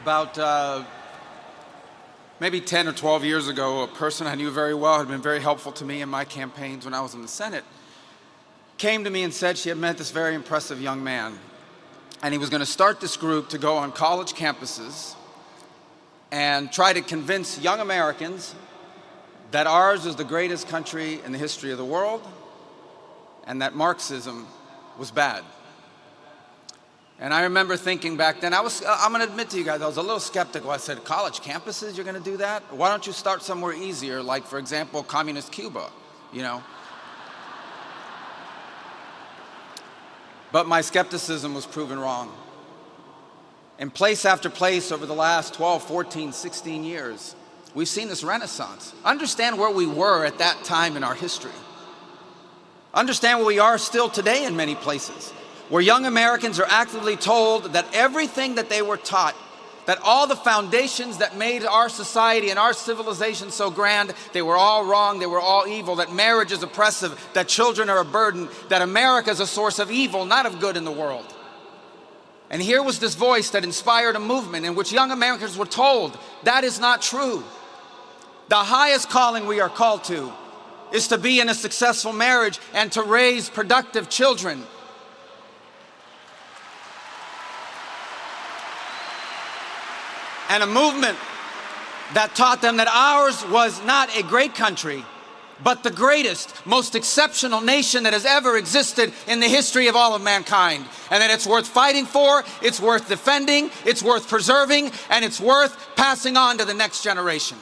About maybe 10 or 12 years ago, a person I knew very well, had been very helpful to me in my campaigns when I was in the Senate, came to me and said she had met this very impressive young man, and he was going to start this group to go on college campuses and try to convince young Americans that ours is the greatest country in the history of the world and that Marxism was bad. And I remember thinking back then, I'm going to admit to you guys, I was a little skeptical. I said, college campuses, you're going to do that? Why don't you start somewhere easier, like, for example, communist Cuba, you know? But my skepticism was proven wrong. In place after place over the last 12, 14, 16 years, we've seen this renaissance. Understand where we were at that time in our history. Understand where we are still today in many places, where young Americans are actively told that everything that they were taught, that all the foundations that made our society and our civilization so grand, they were all wrong, they were all evil, that marriage is oppressive, that children are a burden, that America is a source of evil, not of good in the world. And here was this voice that inspired a movement in which young Americans were told that is not true. The highest calling we are called to is to be in a successful marriage and to raise productive children. And a movement that taught them that ours was not a great country, but the greatest, most exceptional nation that has ever existed in the history of all of mankind. And that it's worth fighting for, it's worth defending, it's worth preserving, and it's worth passing on to the next generation.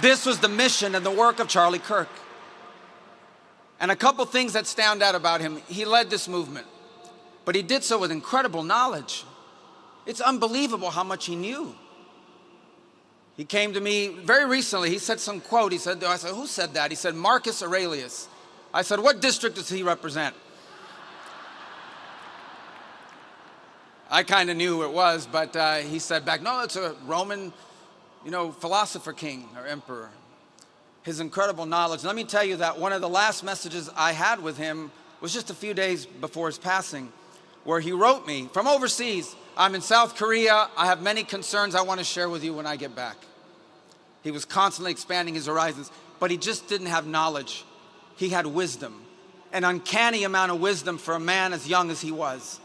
This was the mission and the work of Charlie Kirk. And a couple things that stand out about him. He led this movement, but he did so with incredible knowledge. It's unbelievable how much he knew. He came to me very recently. He said some quote. I said, who said that? He said, Marcus Aurelius. I said, what district does he represent? I kind of knew who it was, but he said back, no, it's a Roman, philosopher king or emperor. His incredible knowledge. Let me tell you that one of the last messages I had with him was just a few days before his passing, where he wrote me from overseas, I'm in South Korea, I have many concerns I want to share with you when I get back. He was constantly expanding his horizons, but he just didn't have knowledge. He had wisdom, an uncanny amount of wisdom for a man as young as he was.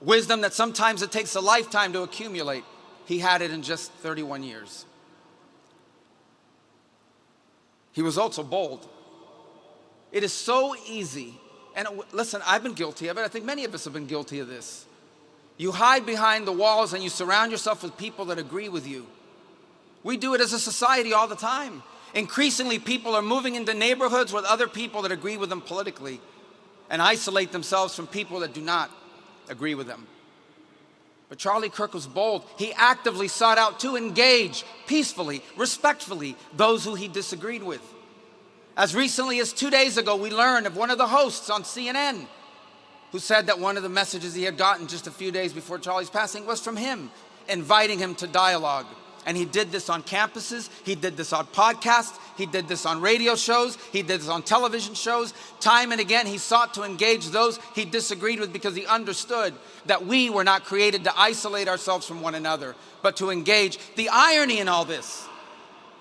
Wisdom that sometimes it takes a lifetime to accumulate. He had it in just 31 years. He was also bold. It is so easy, and listen, I've been guilty of it. I think many of us have been guilty of this. You hide behind the walls and you surround yourself with people that agree with you. We do it as a society all the time. Increasingly, people are moving into neighborhoods with other people that agree with them politically and isolate themselves from people that do not agree with them. But Charlie Kirk was bold. He actively sought out to engage peacefully, respectfully, those who he disagreed with. As recently as 2 days ago, we learned of one of the hosts on CNN who said that one of the messages he had gotten just a few days before Charlie's passing was from him, inviting him to dialogue. And he did this on campuses, he did this on podcasts, he did this on radio shows, he did this on television shows. Time and again, he sought to engage those he disagreed with because he understood that we were not created to isolate ourselves from one another, but to engage. The irony in all this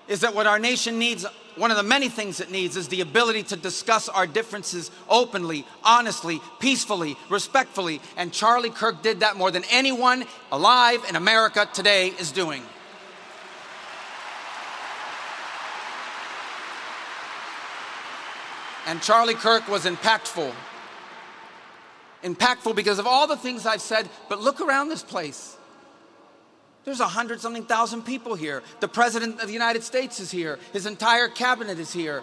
is that what our nation needs, one of the many things it needs, is the ability to discuss our differences openly, honestly, peacefully, respectfully. And Charlie Kirk did that more than anyone alive in America today is doing. And Charlie Kirk was impactful. Impactful because of all the things I've said, but look around this place. There's 100-something thousand people here. The President of the United States is here. His entire cabinet is here.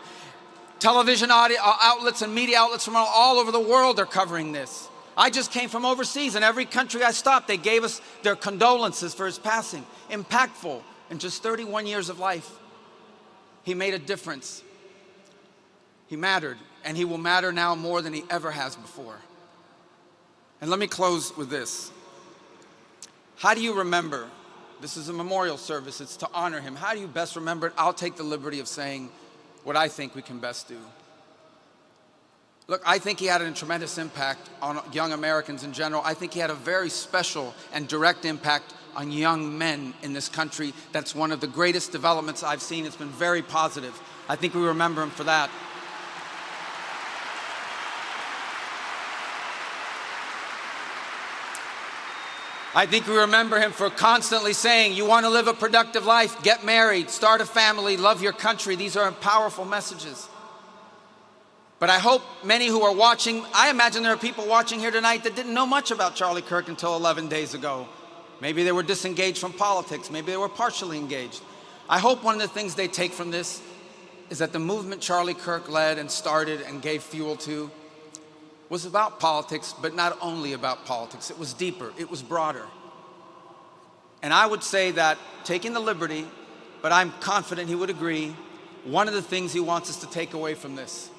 Television outlets and media outlets from all over the world are covering this. I just came from overseas, and every country I stopped, they gave us their condolences for his passing. Impactful. In just 31 years of life, he made a difference. He mattered, and he will matter now more than he ever has before. And let me close with this. How do you remember? This is a memorial service. It's to honor him. How do you best remember it? I'll take the liberty of saying what I think we can best do. Look, I think he had a tremendous impact on young Americans in general. I think he had a very special and direct impact on young men in this country. That's one of the greatest developments I've seen. It's been very positive. I think we remember him for that. I think we remember him for constantly saying, you want to live a productive life, get married, start a family, love your country. These are powerful messages. But I hope many who are watching, I imagine there are people watching here tonight that didn't know much about Charlie Kirk until 11 days ago. Maybe they were disengaged from politics. Maybe they were partially engaged. I hope one of the things they take from this is that the movement Charlie Kirk led and started and gave fuel to was about politics, but not only about politics. It was deeper, it was broader. And I would say that, taking the liberty, but I'm confident he would agree, one of the things he wants us to take away from this,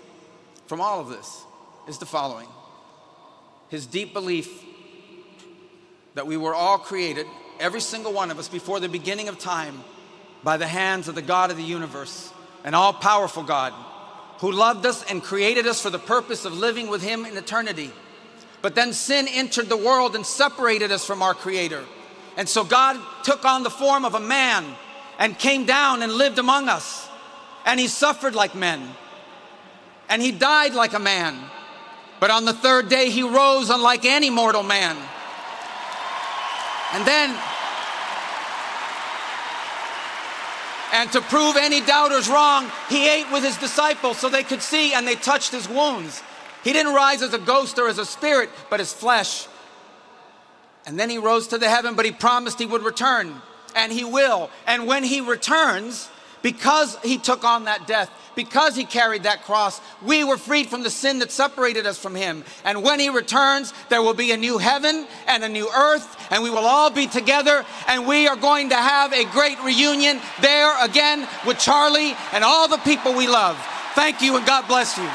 from all of this, is the following. His deep belief that we were all created, every single one of us, before the beginning of time, by the hands of the God of the universe, an all-powerful God, who loved us and created us for the purpose of living with him in eternity. But then sin entered the world and separated us from our Creator. And so God took on the form of a man and came down and lived among us. And he suffered like men. And he died like a man. But on the third day, he rose unlike any mortal man. And to prove any doubters wrong, he ate with his disciples so they could see, and they touched his wounds. He didn't rise as a ghost or as a spirit, but as flesh. And then he rose to the heaven, but he promised he would return, and he will. And when he returns, because he took on that death, because he carried that cross, we were freed from the sin that separated us from him. And when he returns, there will be a new heaven and a new earth, and we will all be together, and we are going to have a great reunion there again with Charlie and all the people we love. Thank you, and God bless you.